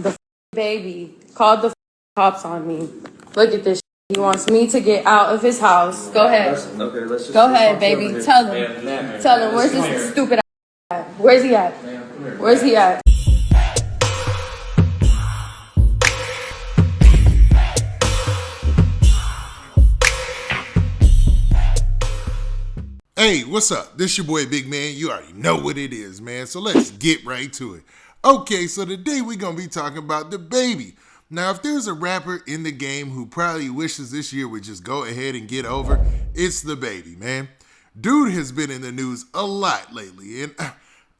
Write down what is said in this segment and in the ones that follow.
The baby called the cops on me. Look at this. He wants me to get out of his house. Go ahead. Let's just Go ahead, baby. Tell him. Tell him. Where's this stupid ass at? Where's he at? Where's he at? Hey, what's up? This your boy Big Man. You already know what it is, man. So let's get right to it. Okay, so today we're going to be talking about the baby. Now, if there's a rapper in the game who probably wishes this year would just go ahead and get over, it's the baby, man. Dude has been in the news a lot lately, and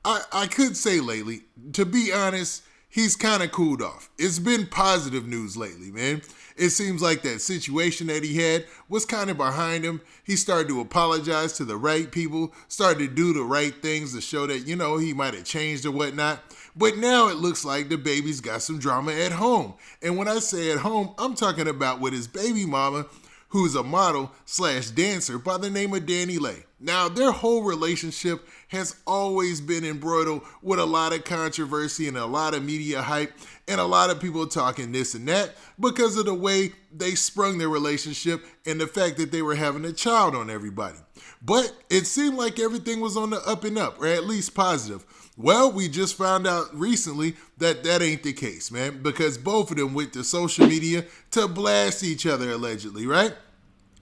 I could say lately, to be honest, he's kind of cooled off. It's been positive news lately, man. It seems like that situation that he had was kind of behind him. He started to apologize to the right people, started to do the right things to show that, he might have changed or whatnot. But now it looks like the baby's got some drama at home. And when I say at home, I'm talking about with his baby mama, who's a model/dancer by the name of Dani Leigh. Now, their whole relationship has always been embroiled with a lot of controversy and a lot of media hype and a lot of people talking this and that because of the way they sprung their relationship and the fact that they were having a child on everybody. But it seemed like everything was on the up and up, or at least positive. Well, we just found out recently that that ain't the case, man, because both of them went to social media to blast each other, allegedly, right?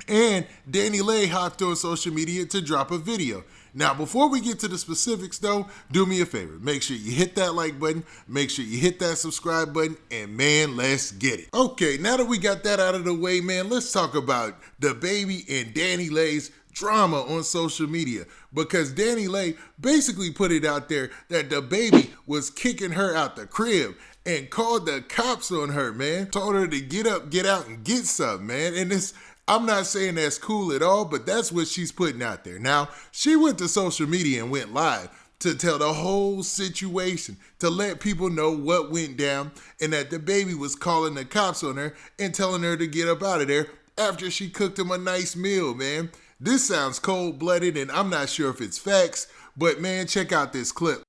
And Dani Leigh hopped on social media to drop a video. Now, before we get to the specifics, though, do me a favor. Make sure you hit that like button, make sure you hit that subscribe button, and man, let's get it. Okay, now that we got that out of the way, man, let's talk about the baby and Dani Leigh's drama on social media, because Dani Leigh basically put it out there that the baby was kicking her out the crib and called the cops on her, man. Told her to get up, get out, and get some, man. And I'm not saying that's cool at all, but that's what she's putting out there. Now, she went to social media and went live to tell the whole situation, to let people know what went down, and that the baby was calling the cops on her and telling her to get up out of there after she cooked him a nice meal, man. This sounds cold-blooded, and I'm not sure if it's facts, but man, check out this clip.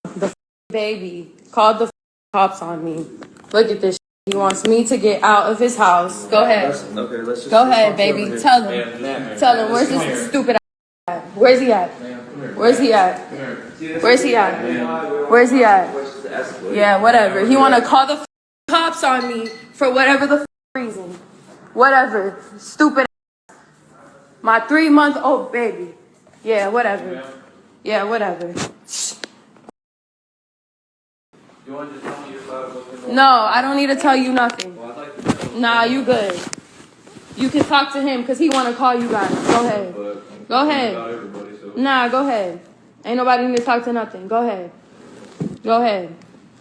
The baby called the cops on me. Look at this. He wants me to get out of his house. Go ahead. Let's Go ahead, baby. Tell him. Tell him. Where's this stupid ass at? Where's he at? Where's he at? Where's he at? Where's he at? Yeah, whatever. He want to call the cops on me for whatever the reason. Whatever. Stupid ass. My 3-month-old baby. Yeah, whatever. Yeah, whatever. You want to just tell me your side of what's going on? No, I don't need to tell you nothing. Well, I'd like to know. Nah, you good. You can talk to him because he want to call you guys. Go ahead. Go ahead. Nah, go ahead. Ain't nobody need to talk to nothing. Go ahead. Go ahead.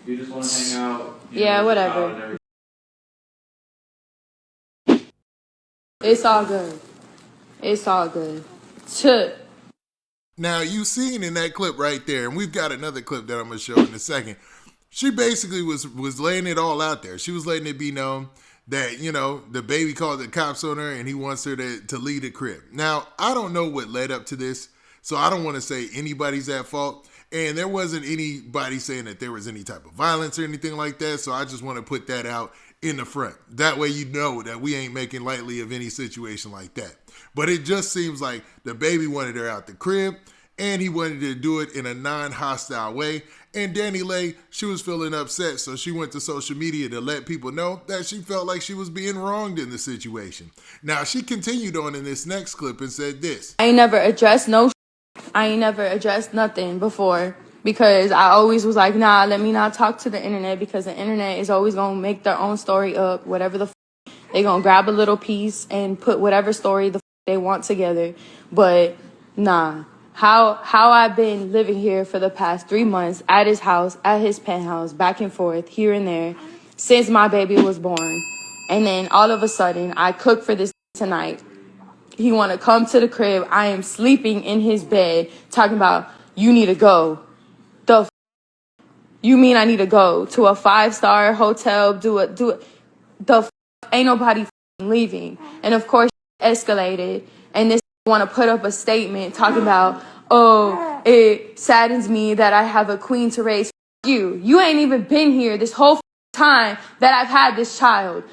You just want to hang out. Yeah, whatever. It's all good. It's all good. Now, you seen in that clip right there, and we've got another clip that I'm going to show in a second. She basically was laying it all out there. She was letting it be known that, the baby called the cops on her and he wants her to leave the crib. Now, I don't know what led up to this, so I don't want to say anybody's at fault. And there wasn't anybody saying that there was any type of violence or anything like that, so I just want to put that out in the front. That way you know that we ain't making lightly of any situation like that. But it just seems like the baby wanted her out the crib, and he wanted to do it in a non-hostile way. And Dani Leigh, she was feeling upset, so she went to social media to let people know that she felt like she was being wronged in the situation. Now, she continued on in this next clip and said this. I ain't never addressed I ain't never addressed nothing before because I always was like, nah, let me not talk to the internet because the internet is always going to make their own story up, whatever they going to grab a little piece and put whatever story they want together. But nah. How I've been living here for the past 3 months at his house, at his penthouse, back and forth, here and there, since my baby was born. And then all of a sudden, I cook for this tonight. He want to come to the crib. I am sleeping in his bed, talking about, you need to go. You mean I need to go to a 5-star hotel, do it. Ain't nobody leaving. And of course, escalated. And this want to put up a statement talking about, oh, it saddens me that I have a queen to raise. You ain't even been here this whole time that I've had this child.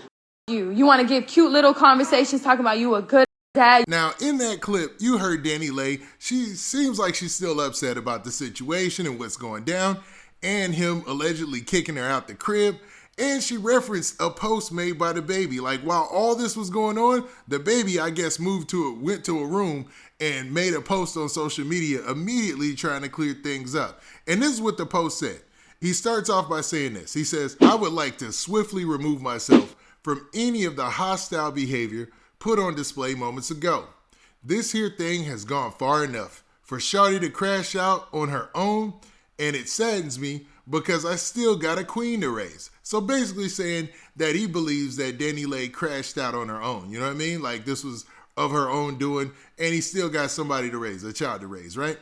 You want to give cute little conversations talking about you a good dad. Now, in that clip, you heard Dani Leigh. She seems like she's still upset about the situation and what's going down, and him allegedly kicking her out the crib. And she referenced a post made by the baby. Like, while all this was going on, the baby, I guess, went to a room and made a post on social media immediately trying to clear things up. And this is what the post said. He starts off by saying this. He says, "I would like to swiftly remove myself from any of the hostile behavior put on display moments ago. This here thing has gone far enough for Shawty to crash out on her own, and it saddens me because I still got a queen to raise." So basically saying that he believes that Dani Leigh crashed out on her own. You know what I mean? Like, this was of her own doing, and he still got somebody to raise, a child to raise, right?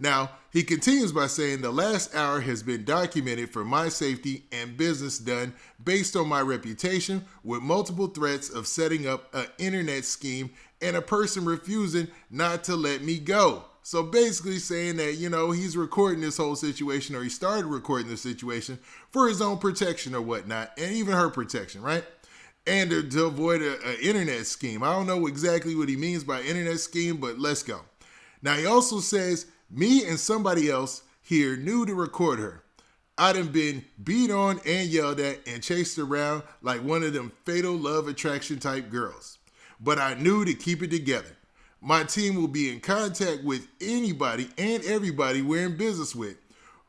Now, he continues by saying, "The last hour has been documented for my safety and business done based on my reputation, with multiple threats of setting up an internet scheme and a person refusing not to let me go." So basically saying that, you know, he's recording this whole situation, or he started recording this situation for his own protection or whatnot, and even her protection, right? And to avoid an internet scheme. I don't know exactly what he means by internet scheme, but let's go. Now, he also says, "Me and somebody else here knew to record her. I done been beat on and yelled at and chased around like one of them fatal love attraction type girls. But I knew to keep it together. My team will be in contact with anybody and everybody we're in business with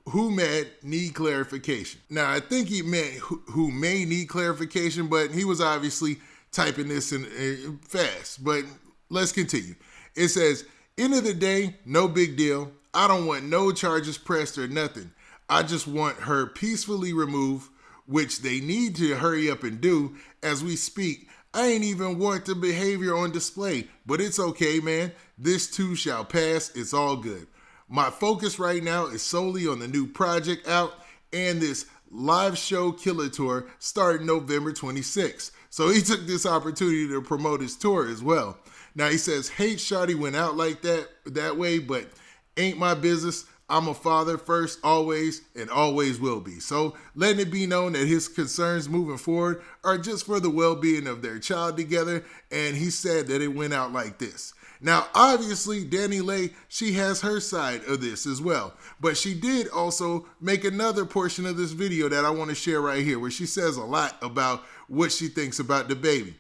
who may need clarification." Now, I think he meant who may need clarification, but he was obviously typing this in fast. But let's continue. It says, "End of the day, no big deal. I don't want no charges pressed or nothing. I just want her peacefully removed, which they need to hurry up and do as we speak. I ain't even want the behavior on display, but it's okay, man. This too shall pass. It's all good. My focus right now is solely on the new project out and this live show killer tour starting November 26th. So he took this opportunity to promote his tour as well. Now he says, "Hate Shawty went out like that way, but ain't my business. I'm a father first, always, and always will be." So letting it be known that his concerns moving forward are just for the well-being of their child together. And he said that it went out like this. Now, obviously, Dani Leigh, she has her side of this as well. But she did also make another portion of this video that I want to share right here, where she says a lot about what she thinks about the baby.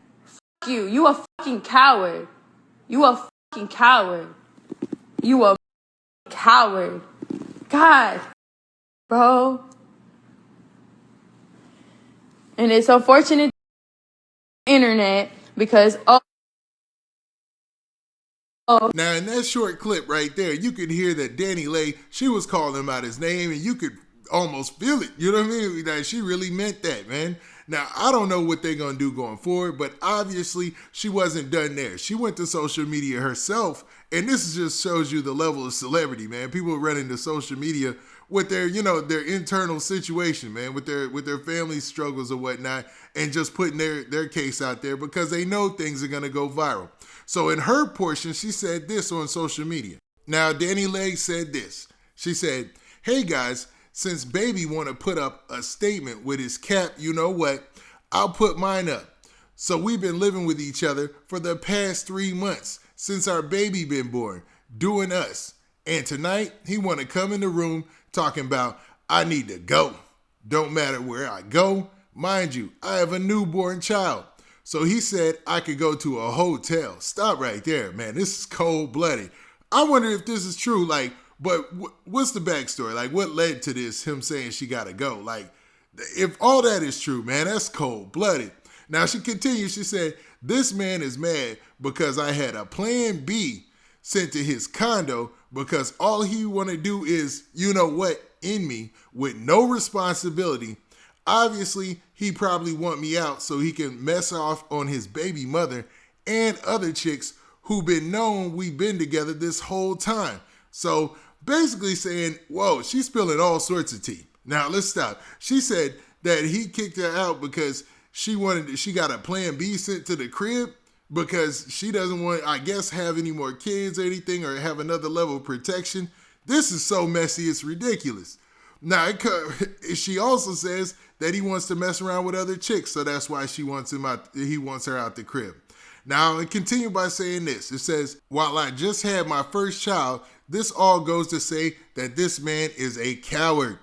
You a fucking coward. You a fucking coward. You a coward. God, bro. And it's unfortunate internet because Now, in that short clip right there, you could hear that Dani Leigh, she was calling him out his name, and you could almost feel it. You know what I mean? Like, she really meant that, man. Now, I don't know what they're going to do going forward, but obviously she wasn't done there. She went to social media herself, and this just shows you the level of celebrity, man. People running to social media with their, you know, their internal situation, man, with their family struggles or whatnot, and just putting their case out there because they know things are going to go viral. So in her portion, she said this on social media. Now, Dani Leigh said this. She said, "Hey guys, since baby want to put up a statement with his cap, you know what? I'll put mine up. So we've been living with each other for the past 3 months since our baby been born, doing us. And tonight he want to come in the room talking about, I need to go. Don't matter where I go. Mind you, I have a newborn child. So he said I could go to a hotel." Stop right there, man. This is cold-blooded. I wonder if this is true. Like, but what's the backstory? Like, what led to this, him saying she got to go? Like, if all that is true, man, that's cold-blooded. Now, she continues. She said, "This man is mad because I had a plan B sent to his condo because all he want to do is, you know what, in me with no responsibility. Obviously, he probably want me out so he can mess off on his baby mother and other chicks who been known we've been together this whole time." So basically saying, whoa, she's spilling all sorts of tea. Now, let's stop. She said that he kicked her out because she got a plan B sent to the crib because she doesn't want, I guess, have any more kids or anything or have another level of protection. This is so messy, it's ridiculous. Now, she also says that he wants to mess around with other chicks, so that's why he wants her out the crib. Now, it continued by saying this. It says, while I just had my first child, this all goes to say that this man is a coward,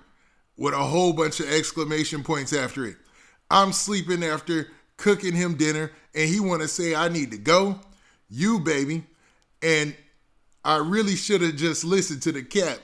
with a whole bunch of exclamation points after it. I'm sleeping after cooking him dinner, and he want to say I need to go? You, baby. And I really should have just listened to the cat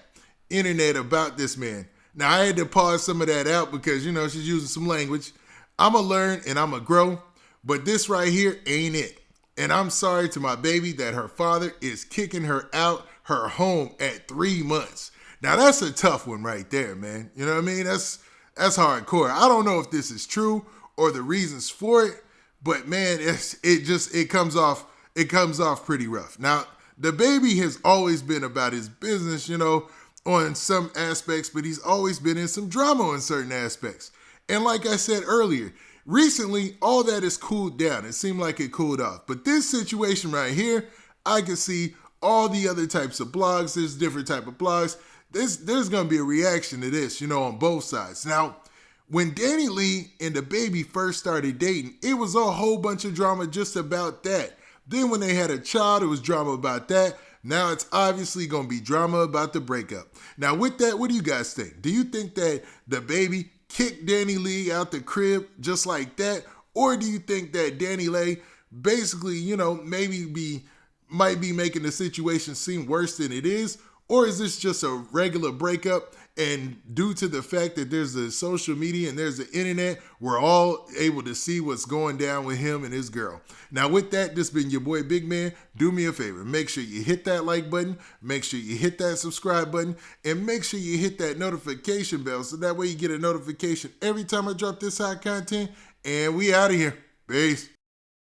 internet about this man. Now, I had to pause some of that out because, she's using some language. I'm going to learn and I'm going to grow, but this right here ain't it. And I'm sorry to my baby that her father is kicking her out her home at 3 months. Now, that's a tough one right there, man. You know what I mean? That's hardcore. I don't know if this is true or the reasons for it, but man, it comes off pretty rough. Now, the baby has always been about his business, on some aspects, but he's always been in some drama on certain aspects. And like I said earlier, recently, all that has cooled down. It seemed like it cooled off. But this situation right here, I can see all the other types of blogs. There's different type of blogs. There's going to be a reaction to this, on both sides. Now, when Dani Leigh and the baby first started dating, it was a whole bunch of drama just about that. Then when they had a child, it was drama about that. Now it's obviously going to be drama about the breakup. Now with that, what do you guys think? Do you think that the baby kicked Dani Leigh out the crib just like that? Or do you think that Dani Leigh basically, might be making the situation seem worse than it is? Or is this just a regular breakup, and due to the fact that there's the social media and there's the internet, we're all able to see what's going down with him and his girl? Now with that, this has been your boy Big Man. Do me a favor. Make sure you hit that like button. Make sure you hit that subscribe button. And make sure you hit that notification bell so that way you get a notification every time I drop this hot content. And we out of here. Peace.